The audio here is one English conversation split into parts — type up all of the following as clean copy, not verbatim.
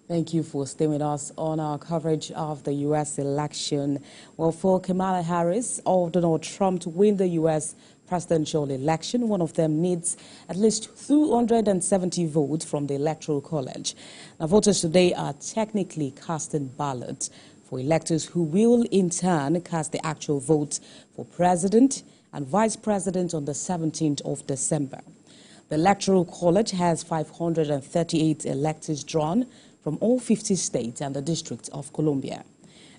Thank you for staying with us on our coverage of the U.S. election. Well, for Kamala Harris or Donald Trump to win the U.S. presidential election, one of them needs at least 270 votes from the Electoral College. Now, voters today are technically casting ballots for electors who will in turn cast the actual vote for president and vice president on the 17th of December. The Electoral College has 538 electors drawn from all 50 states and the District of Columbia.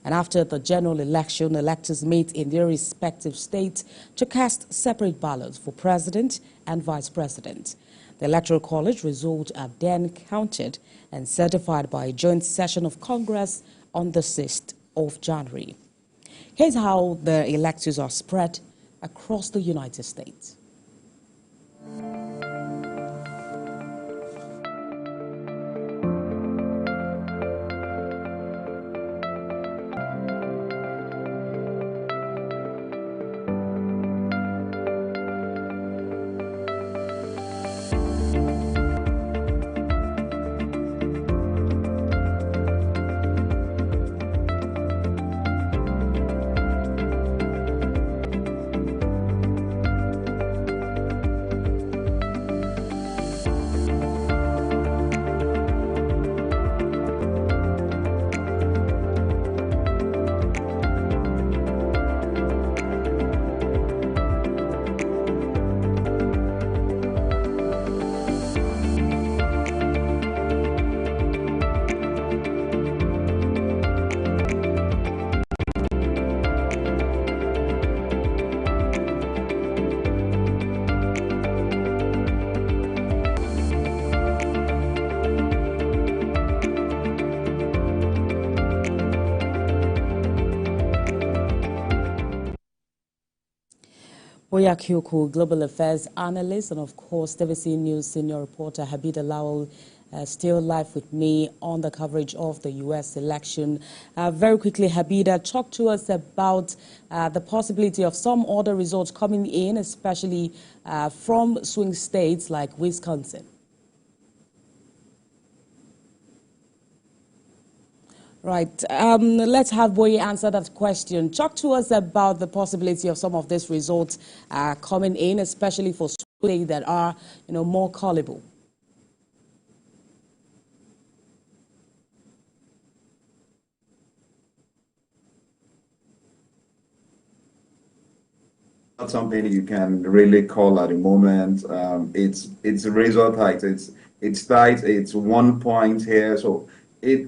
And after the general election, electors meet in their respective states to cast separate ballots for president and vice president. The Electoral College results are then counted and certified by a joint session of Congress on the 6th of January. Here's how the electors are spread across the United States. Oya Kyoko, Global Affairs Analyst, and of course, TVC News Senior Reporter Habida Lawal, still live with me on the coverage of the U.S. election. Very quickly, Habida, talk to us about the possibility of some other results coming in, especially from swing states like Wisconsin. Right. Let's have Boye answer that question. Talk to us about the possibility of some of these results coming in, especially for states that are, more callable. Not something you can really call at the moment. It's razor tight. It's tight. It's 1 point here, so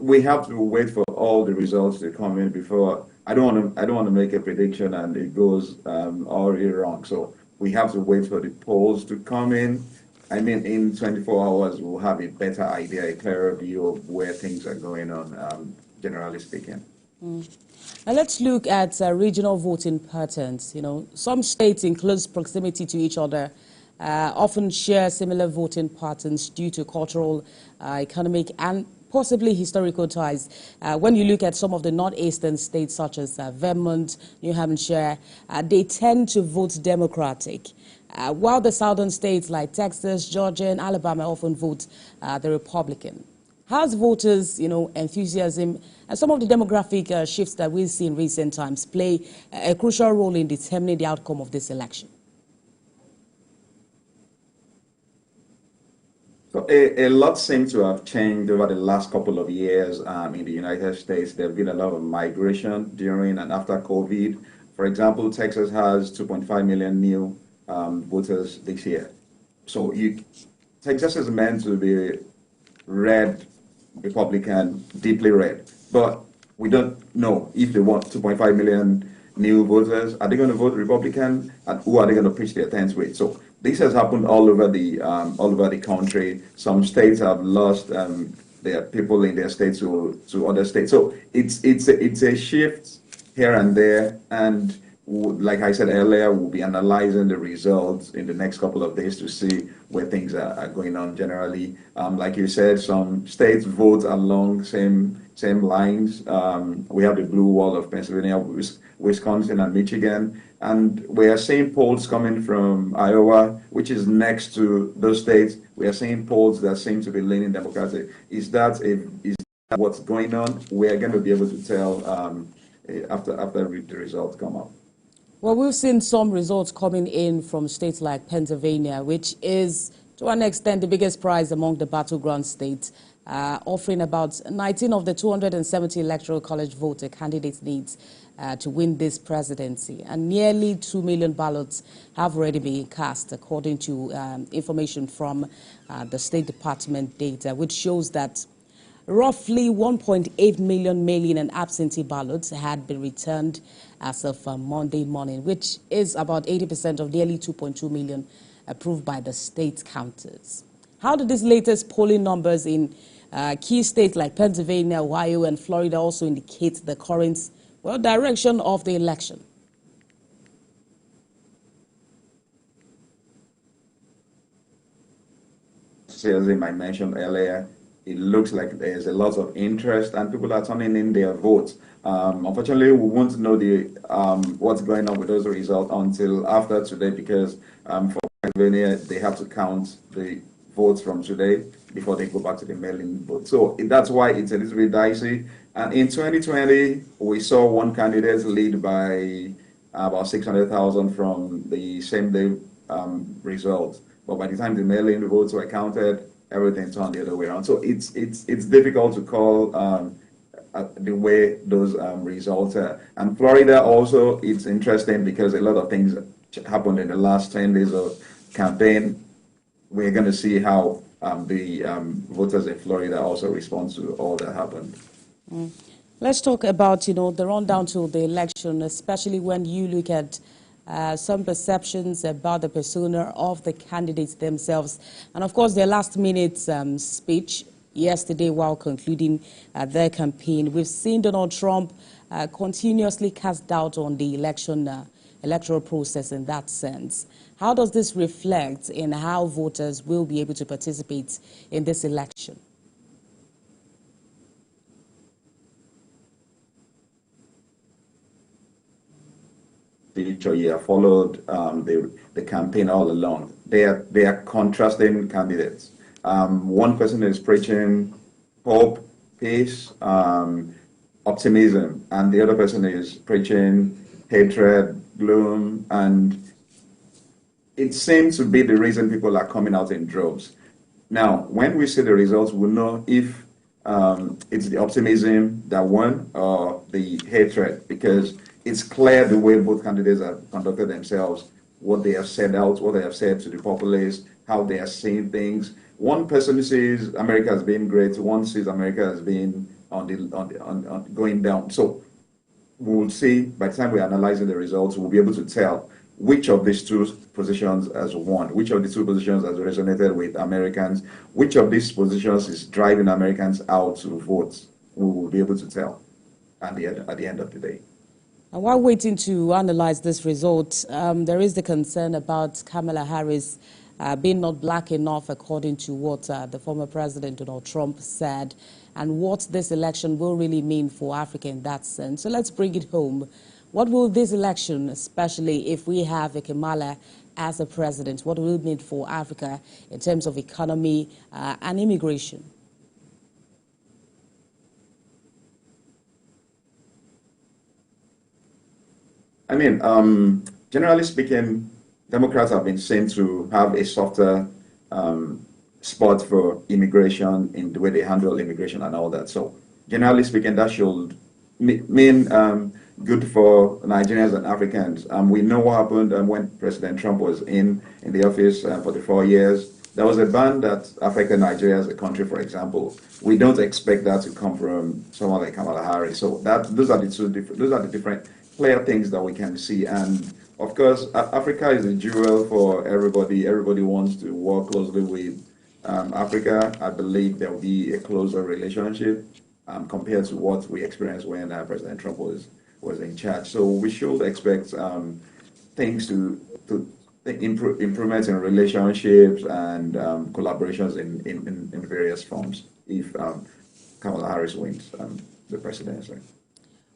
we have to wait for all the results to come in before. I don't want to make a prediction and it goes already wrong. So we have to wait for the polls to come in. I mean, in 24 hours, we'll have a better idea, a clearer view of where things are going on, generally speaking. Now let's look at regional voting patterns. Some states in close proximity to each other often share similar voting patterns due to cultural, economic, and possibly historical ties. When you look at some of the northeastern states such as Vermont, New Hampshire, they tend to vote Democratic, while the southern states like Texas, Georgia, and Alabama often vote the Republican. How's voters, enthusiasm and some of the demographic shifts that we've seen in recent times play a crucial role in determining the outcome of this election? So a lot seems to have changed over the last couple of years in the United States. There have been a lot of migration during and after COVID. For example, Texas has 2.5 million new voters this year. So Texas is meant to be red, Republican, deeply red. But we don't know if they want 2.5 million new voters. Are they going to vote Republican? And who are they going to pitch their tents with? So this has happened all over the country. Some states have lost their people in their states to other states. So it's a shift here and there. And like I said earlier, we'll be analyzing the results in the next couple of days to see where things are going on generally. Like you said, some states vote along same lines. We have the blue wall of Pennsylvania, Wisconsin, and Michigan. And we are seeing polls coming from Iowa, which is next to those states. We are seeing polls that seem to be leaning Democratic. Is what's going on, we're going to be able to tell after the results come up. Well, we've seen some results coming in from states like Pennsylvania, which is, to an extent, the biggest prize among the battleground states, offering about 19 of the 270 electoral college votes a candidate needs to win this presidency. And nearly 2 million ballots have already been cast, according to information from the State Department data, which shows that roughly 1.8 million mail-in and absentee ballots had been returned as of Monday morning, which is about 80% of nearly 2.2 million approved by the state counters. How do these latest polling numbers in key states like Pennsylvania, Ohio, and Florida also indicate the current, well, direction of the election? As I mentioned earlier, it looks like there's a lot of interest and people are turning in their votes. Unfortunately, we won't know the what's going on with those results until after today, because for Pennsylvania, they have to count the votes from today before they go back to the mail-in vote. So that's why it's a little bit dicey. And in 2020, we saw one candidate lead by about 600,000 from the same-day results. But by the time the mail-in votes were counted, everything turned the other way around. So it's difficult to call the way those results are. And Florida also, it's interesting because a lot of things happened in the last 10 days of campaign. We're going to see how the voters in Florida also respond to all that happened. Let's talk about, the rundown to the election, especially when you look at some perceptions about the persona of the candidates themselves. And of course, their last-minute speech yesterday while concluding their campaign. We've seen Donald Trump continuously cast doubt on the electoral process in that sense. How does this reflect in how voters will be able to participate in this election? You have followed the campaign all along. They are contrasting candidates. One person is preaching hope, peace, optimism, and the other person is preaching hatred, gloom, and it seems to be the reason people are coming out in droves. Now, when we see the results, we'll know if it's the optimism that won or the hatred, because it's clear the way both candidates have conducted themselves, what they have said out, what they have said to the populace, how they are seeing things. One person sees America as being great, one sees America as being going down. So we will see, by the time we're analyzing the results, we'll be able to tell which of these two positions has won, which of the two positions has resonated with Americans, which of these positions is driving Americans out to vote. We will be able to tell at the end of the day. And while waiting to analyze this result, there is the concern about Kamala Harris being not black enough, according to what the former President Donald Trump said, and what this election will really mean for Africa in that sense. So let's bring it home. What will this election, especially if we have a Kamala as a president, what will it mean for Africa in terms of economy and immigration? I mean, generally speaking, Democrats have been seen to have a softer spot for immigration in the way they handle immigration and all that. So generally speaking, that should mean good for Nigerians and Africans. We know what happened when President Trump was in the office for the 4 years. There was a ban that affected Nigeria as a country, for example. We don't expect that to come from someone like Kamala Harris. So those are the different clear things that we can see. And of course, Africa is a jewel for everybody. Everybody wants to work closely with Africa. I believe there will be a closer relationship compared to what we experienced when President Trump was in charge. So we should expect things to improvements in relationships and collaborations in various forms if Kamala Harris wins the presidency.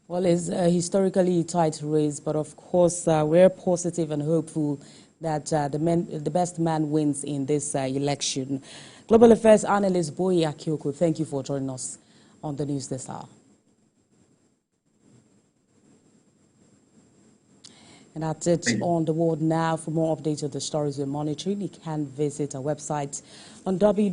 Well, it's a historically tight race, but of course we're positive and hopeful that the best man wins in this election. Global Affairs analyst Boye Akioko, thank you for joining us on the news this hour. And that's it on The World Now. For more updates on the stories we're monitoring, you can visit our website on